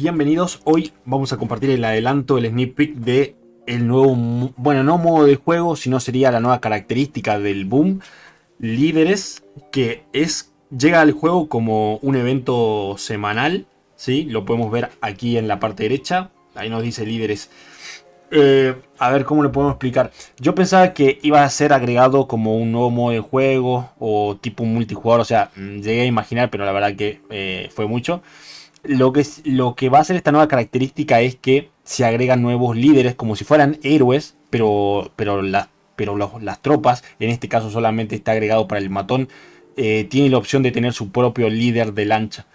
Bienvenidos, hoy vamos a compartir el adelanto, el sneak peek de el nuevo, bueno, no modo de juego, sino sería la nueva característica del boom, líderes, llega al juego como un evento semanal, ¿sí? Lo podemos ver aquí en la parte derecha, ahí nos dice líderes. A ver cómo lo podemos explicar. Yo pensaba que iba a ser agregado como un nuevo modo de juego o tipo un multijugador, o sea, llegué a imaginar, pero la verdad que fue mucho. Lo que va a hacer esta nueva característica es que se agregan nuevos líderes como si fueran héroes, pero las tropas, en este caso solamente está agregado para el matón, tiene la opción de tener su propio líder de lancha.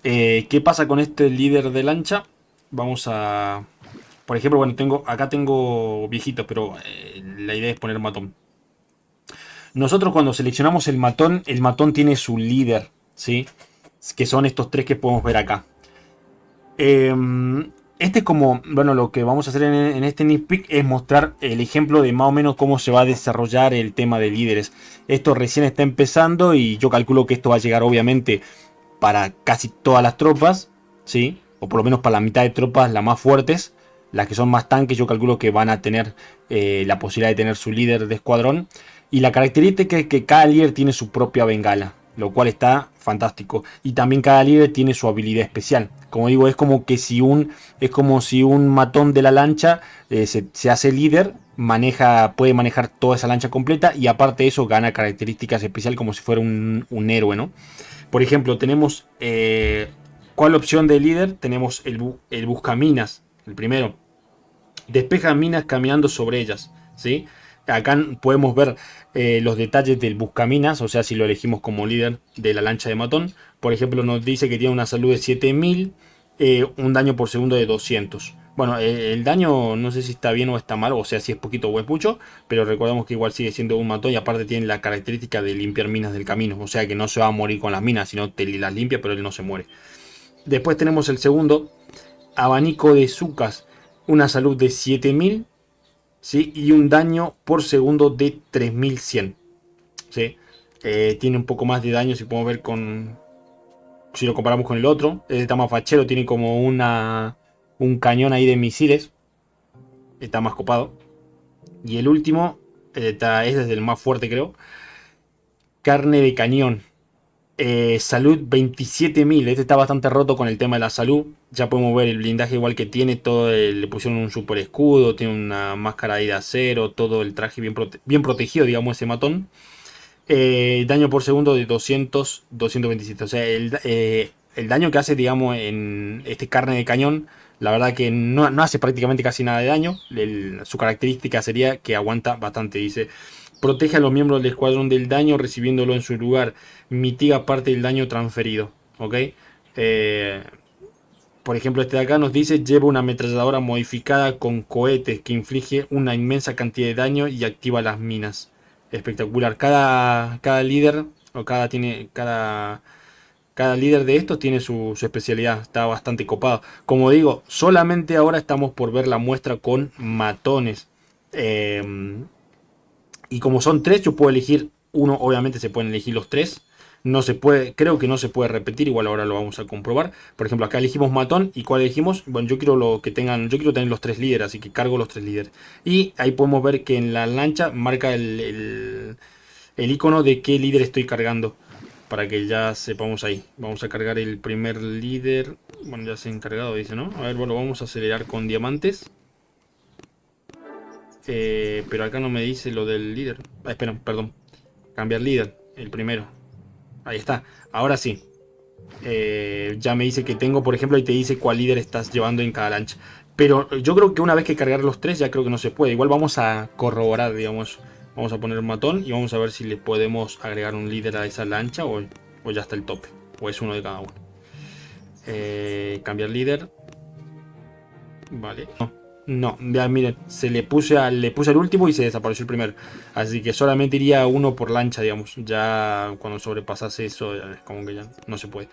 ¿Qué pasa con este líder de lancha? Vamos a... Por ejemplo, bueno, acá tengo viejitos, pero la idea es poner matón. Nosotros cuando seleccionamos el matón tiene su líder, ¿sí? Que son estos tres que podemos ver acá. Este es como, bueno, lo que vamos a hacer en este sneak peek es mostrar el ejemplo de más o menos cómo se va a desarrollar el tema de líderes. Esto recién está empezando y yo calculo que esto va a llegar obviamente para casi todas las tropas, ¿sí? O por lo menos para la mitad de tropas, las más fuertes. Las que son más tanques, yo calculo que van a tener la posibilidad de tener su líder de escuadrón. Y la característica es que cada líder tiene su propia bengala, lo cual está fantástico. Y también cada líder tiene su habilidad especial. Como digo, es como si un matón de la lancha se hace líder, puede manejar toda esa lancha completa y aparte de eso gana características especiales como si fuera un héroe, ¿no? Por ejemplo, tenemos ¿cuál opción de líder? Tenemos el buscaminas, el primero. Despeja minas caminando sobre ellas, ¿sí? Acá podemos ver los detalles del buscaminas, o sea, si lo elegimos como líder de la lancha de matón. Por ejemplo, nos dice que tiene una salud de 7000, un daño por segundo de 200. Bueno, el daño no sé si está bien o está mal, o sea, si es poquito o es mucho, pero recordemos que igual sigue siendo un matón y aparte tiene la característica de limpiar minas del camino, o sea que no se va a morir con las minas, sino te las limpia, pero él no se muere. Después tenemos el segundo, abanico de Zucas, una salud de 7000, ¿sí? Y un daño por segundo de 3100, ¿sí? Tiene un poco más de daño si podemos ver si lo comparamos con el otro. Este está más fachero, tiene como un cañón ahí de misiles, está más copado. Y el último, es desde el más fuerte creo, carne de cañón. Salud 27.000. Este está bastante roto con el tema de la salud. Ya podemos ver el blindaje igual que tiene. Le pusieron un super escudo. Tiene una máscara de acero. Todo el traje bien protegido, digamos, ese matón. Daño por segundo de 227. O sea, el daño que hace, digamos, en este carne de cañón. La verdad que no hace prácticamente casi nada de daño. Su característica sería que aguanta bastante. Dice: protege a los miembros del escuadrón del daño recibiéndolo en su lugar. Mitiga parte del daño transferido. ¿Ok? Eh, por ejemplo, este de acá nos dice: lleva una ametralladora modificada con cohetes que inflige una inmensa cantidad de daño y activa las minas. Espectacular. Cada líder o cada líder de estos tiene su especialidad. Está bastante copado. Como digo, solamente ahora estamos por ver la muestra con matones. Y como son tres, yo puedo elegir uno. Obviamente se pueden elegir los tres. No se puede, creo que no se puede repetir. Igual ahora lo vamos a comprobar. Por ejemplo, acá elegimos matón. ¿Y cuál elegimos? Bueno, yo quiero tener los tres líderes, así que cargo los tres líderes. Y ahí podemos ver que en la lancha marca el icono de qué líder estoy cargando. Para que ya sepamos ahí. Vamos a cargar el primer líder. Bueno, ya se ha encargado, dice, ¿no? A ver, bueno, vamos a acelerar con diamantes. Pero acá no me dice lo del líder. Espera, perdón. Cambiar líder, el primero. Ahí está. Ahora sí. Ya me dice que tengo, por ejemplo, y te dice cuál líder estás llevando en cada lancha. Pero yo creo que una vez que cargar los tres, ya creo que no se puede. Igual vamos a corroborar, digamos. Vamos a poner un matón y vamos a ver si le podemos agregar un líder a esa lancha o ya está el tope. O es uno de cada uno. Cambiar líder. Vale. No, ya miren, le puse al último y se desapareció el primero. Así que solamente iría uno por lancha, digamos. Ya cuando sobrepasase eso, es como que ya no se puede.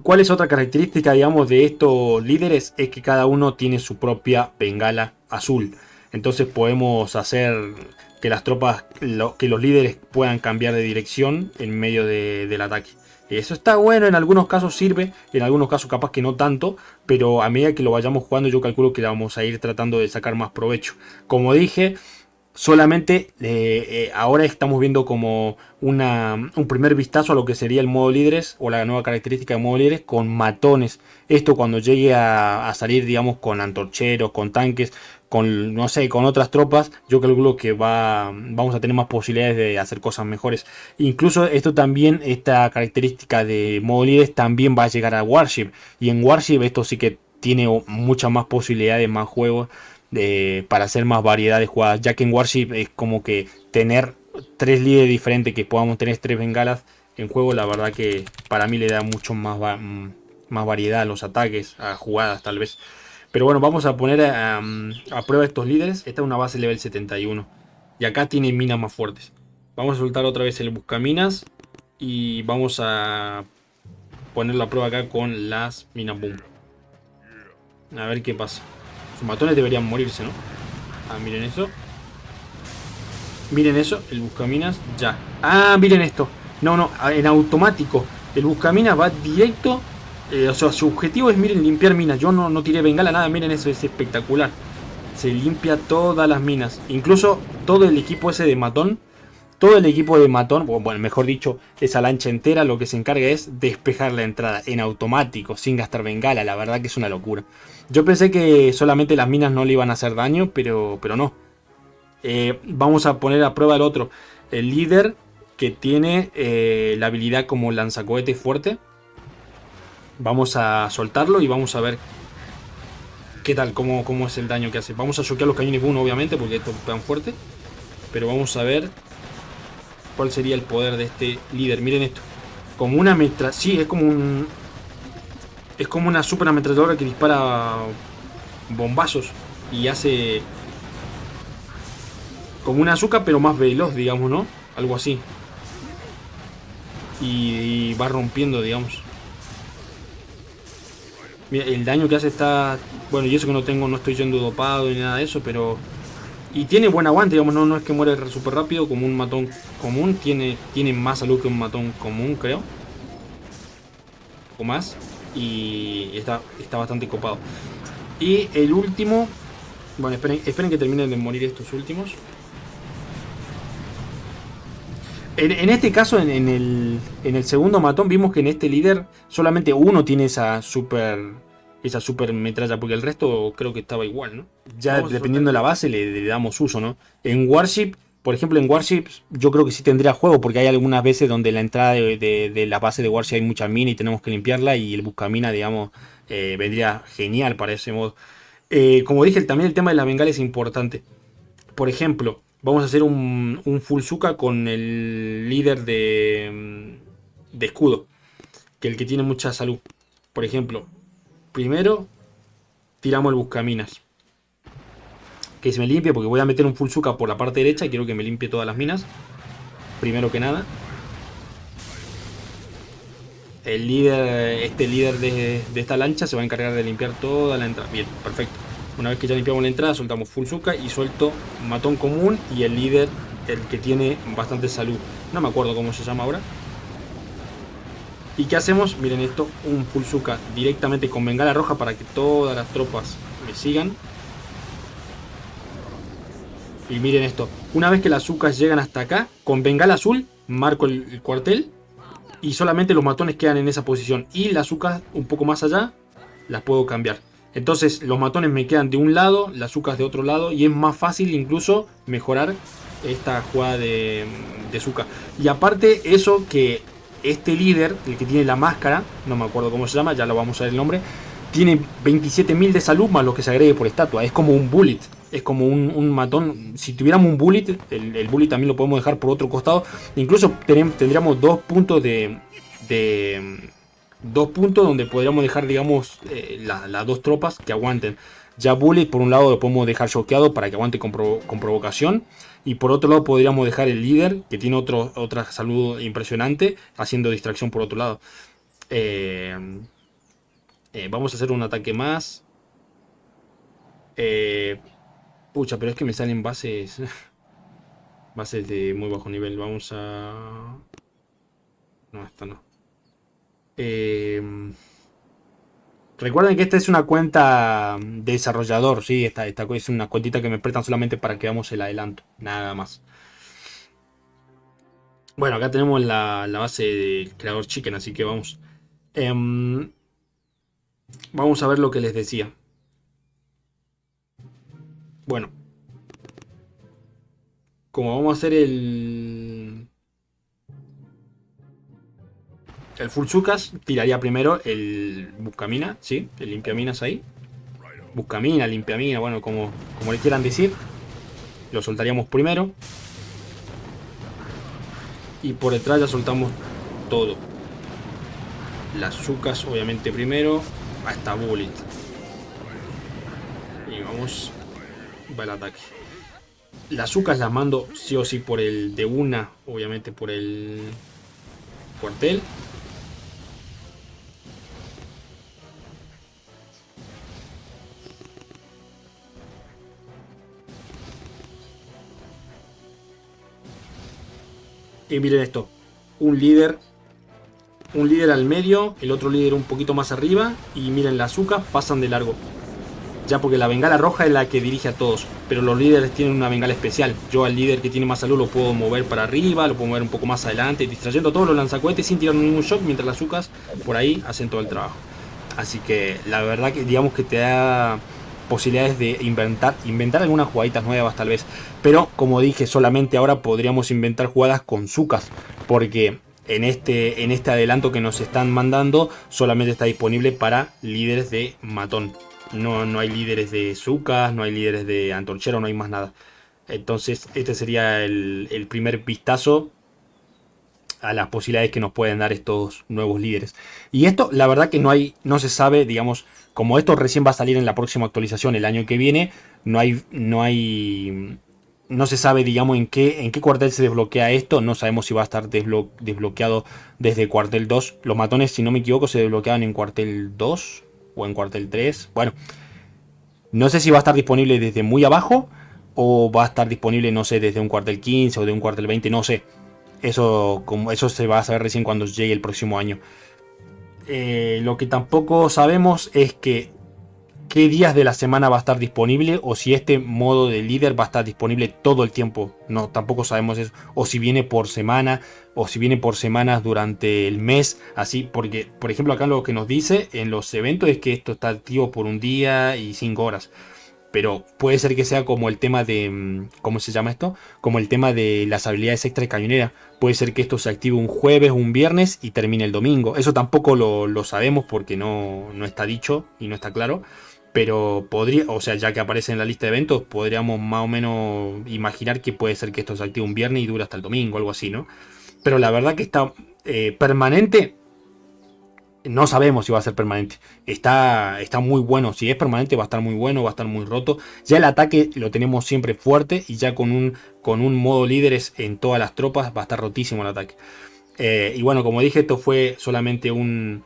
¿Cuál es otra característica, digamos, de estos líderes? Es que cada uno tiene su propia bengala azul. Entonces podemos hacer que las tropas, que los líderes puedan cambiar de dirección en medio del ataque. Eso está bueno, en algunos casos sirve, en algunos casos capaz que no tanto, pero a medida que lo vayamos jugando yo calculo que vamos a ir tratando de sacar más provecho. Como dije, solamente ahora estamos viendo como un primer vistazo a lo que sería el modo líderes o la nueva característica de modo líderes con matones. Esto cuando llegue a salir, digamos, con antorcheros, con tanques, con, no sé, con otras tropas, yo calculo que vamos a tener más posibilidades de hacer cosas mejores. Incluso esto también, esta característica de modo líderes también va a llegar a Warship. Y en Warship esto sí que tiene muchas más posibilidades, más juegos para hacer más variedad de jugadas, ya que en Warship es como que tener tres líderes diferentes, que podamos tener tres bengalas en juego, la verdad que para mí le da mucho más variedad a los ataques, a jugadas tal vez. Pero bueno, vamos a poner a prueba estos líderes. Esta es una base level 71 y acá tiene minas más fuertes. Vamos a soltar otra vez el buscaminas y vamos a poner la prueba acá con las minas boom. A ver qué pasa. Sus matones deberían morirse, ¿no? Ah, miren eso. Miren eso, el buscaminas ya. Ah, miren esto. No, no, en automático. El buscaminas va directo. O sea, su objetivo es, miren, limpiar minas. Yo no tiré bengala, nada. Miren eso, es espectacular. Se limpia todas las minas. Incluso todo el equipo ese de matón. Todo el equipo de matón, bueno, mejor dicho, esa lancha entera lo que se encarga es despejar la entrada en automático, sin gastar bengala. La verdad que es una locura. Yo pensé que solamente las minas no le iban a hacer daño, pero no. Vamos a poner a prueba el otro. El líder que tiene la habilidad como lanzacohete fuerte. Vamos a soltarlo y vamos a ver qué tal, cómo es el daño que hace. Vamos a choquear los cañones boom, obviamente, porque esto es tan fuerte. Pero vamos a ver cuál sería el poder de este líder. Miren esto. Como una metralla. Sí, es como un. Es como una super ametralladora que dispara bombazos. Y hace. Como una azúcar, pero más veloz, digamos, ¿no? Algo así. Y va rompiendo, digamos. Mira, el daño que hace está. Bueno, y eso que no estoy yendo dopado ni nada de eso, pero. Y tiene buen aguante, digamos, no es que muere súper rápido como un matón común. Tiene más salud que un matón común, creo. Un poco más. Y está bastante copado. Y el último. Bueno, esperen que terminen de morir estos últimos. En este caso, en el segundo matón, vimos que en este líder solamente uno tiene esa super metralla, porque el resto creo que estaba igual, ¿no? Ya dependiendo de la base le damos uso, ¿no? En Warship, por ejemplo, en Warship yo creo que sí tendría juego, porque hay algunas veces donde la entrada de la base de Warship hay mucha mina y tenemos que limpiarla, y el buscamina, digamos, vendría genial para ese modo. Como dije, también el tema de la bengala es importante. Por ejemplo, vamos a hacer un Fullsuka con el líder de escudo, que el que tiene mucha salud. Por ejemplo, primero tiramos el buscaminas, que se me limpie, porque voy a meter un Fullsuka por la parte derecha y quiero que me limpie todas las minas. Primero que nada, este líder de esta lancha se va a encargar de limpiar toda la entrada. Bien, perfecto. Una vez que ya limpiamos la entrada, soltamos Fullsuka y suelto matón común y el líder, el que tiene bastante salud. No me acuerdo cómo se llama ahora. ¿Y qué hacemos? Miren esto, un Fullsuka directamente con bengala roja para que todas las tropas me sigan. Y miren esto, una vez que las Zukas llegan hasta acá, con bengala azul marco el cuartel y solamente los matones quedan en esa posición. Y las Zukas un poco más allá las puedo cambiar. Entonces los matones me quedan de un lado, las Zukas de otro lado, y es más fácil incluso mejorar esta jugada de Zuka. Y aparte eso, que este líder, el que tiene la máscara, no me acuerdo cómo se llama, ya lo vamos a ver el nombre, tiene 27.000 de salud más lo que se agregue por estatua. Es como un bullet, es como un matón. Si tuviéramos un bullet, el bullet también lo podemos dejar por otro costado. Incluso tendríamos 2 puntos de 2 puntos donde podríamos dejar, digamos, las dos tropas que aguanten. Ya Bullet, por un lado, lo podemos dejar choqueado para que aguante con provocación. Y por otro lado, podríamos dejar el líder, que tiene otra salud impresionante, haciendo distracción por otro lado. Vamos a hacer un ataque más. Eh, Pucha, pero es que me salen bases. Bases de muy bajo nivel. Vamos a. No, esta no. Eh, Recuerden que esta es una cuenta de desarrollador, ¿sí? Esta es una cuentita que me prestan solamente para que veamos el adelanto, nada más. Bueno, acá tenemos la base del creador Chicken, así que vamos. Em, Vamos a ver lo que les decía. Bueno, como vamos a hacer el full sucas, tiraría primero el buscamina, ¿sí? El limpiaminas ahí. Buscamina, limpiamina, bueno, como le quieran decir. Lo soltaríamos primero. Y por detrás ya soltamos todo. Las sucas obviamente primero. Hasta bullet. Y vamos. Va el ataque. Las sucas las mando sí o sí por el de una. Obviamente por el cuartel. Y miren esto. Un líder. Un líder al medio. El otro líder un poquito más arriba. Y miren, las sucas pasan de largo. Ya porque la bengala roja es la que dirige a todos. Pero los líderes tienen una bengala especial. Yo al líder que tiene más salud lo puedo mover para arriba, lo puedo mover un poco más adelante, distrayendo a todos los lanzacohetes sin tirar ningún shock, mientras las sucas por ahí hacen todo el trabajo. Así que la verdad que digamos que te da posibilidades de inventar algunas jugaditas nuevas tal vez. Pero como dije, solamente ahora podríamos inventar jugadas con sucas. Porque en este adelanto que nos están mandando solamente está disponible para líderes de matón. No hay líderes de Zucas, no hay líderes de Antorchero, no hay más nada. Entonces, este sería el primer vistazo a las posibilidades que nos pueden dar estos nuevos líderes. Y esto, la verdad que no se sabe, digamos, como esto recién va a salir en la próxima actualización el año que viene, no se sabe, digamos, en qué cuartel se desbloquea esto. No sabemos si va a estar desbloqueado desde cuartel 2. Los matones, si no me equivoco, se desbloqueaban en cuartel 2 o en cuartel 3. Bueno, no sé si va a estar disponible desde muy abajo o va a estar disponible, no sé, desde un cuartel 15 o de un cuartel 20, no sé. Eso se va a saber recién cuando llegue el próximo año. Lo que tampoco sabemos es qué días de la semana va a estar disponible o si este modo de líder va a estar disponible todo el tiempo. No, tampoco sabemos eso. O si viene por semana o si viene por semanas durante el mes. Así, porque, por ejemplo, acá lo que nos dice en los eventos es que esto está activo por un día y 5 horas. Pero puede ser que sea como el tema de... ¿Cómo se llama esto? Como el tema de las habilidades extra de cañonera. Puede ser que esto se active un jueves, un viernes y termine el domingo. Eso tampoco lo sabemos porque no está dicho y no está claro. Pero podría, o sea, ya que aparece en la lista de eventos, podríamos más o menos imaginar que puede ser que esto se active un viernes y dure hasta el domingo, algo así, ¿no? Pero la verdad que está permanente. No sabemos si va a ser permanente. Está muy bueno. Si es permanente va a estar muy bueno, va a estar muy roto. Ya el ataque lo tenemos siempre fuerte y ya con un modo líderes en todas las tropas va a estar rotísimo el ataque. Y bueno, como dije, esto fue solamente un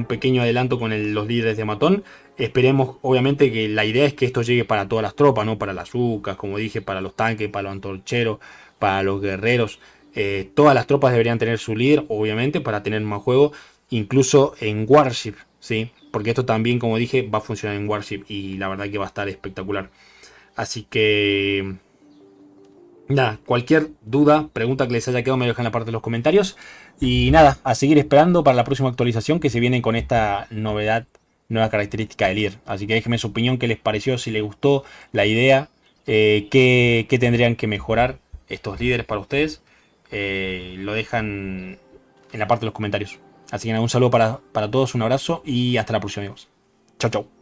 pequeño adelanto con los líderes de matón. Esperemos, obviamente, que la idea es que esto llegue para todas las tropas, no para las UCAs, como dije, para los tanques, para los antorcheros, para los guerreros. Todas las tropas deberían tener su líder, obviamente, para tener más juego, incluso en Warship, ¿sí? Porque esto también, como dije, va a funcionar en Warship y la verdad que va a estar espectacular. Así que nada, cualquier duda, pregunta que les haya quedado me lo dejan en la parte de los comentarios. Y nada, a seguir esperando para la próxima actualización que se viene con esta nueva característica de líder. Así que déjenme su opinión, qué les pareció, si les gustó la idea, qué tendrían que mejorar estos líderes para ustedes. Lo dejan en la parte de los comentarios. Así que nada, un saludo para todos, un abrazo y hasta la próxima, amigos. Chau, chau.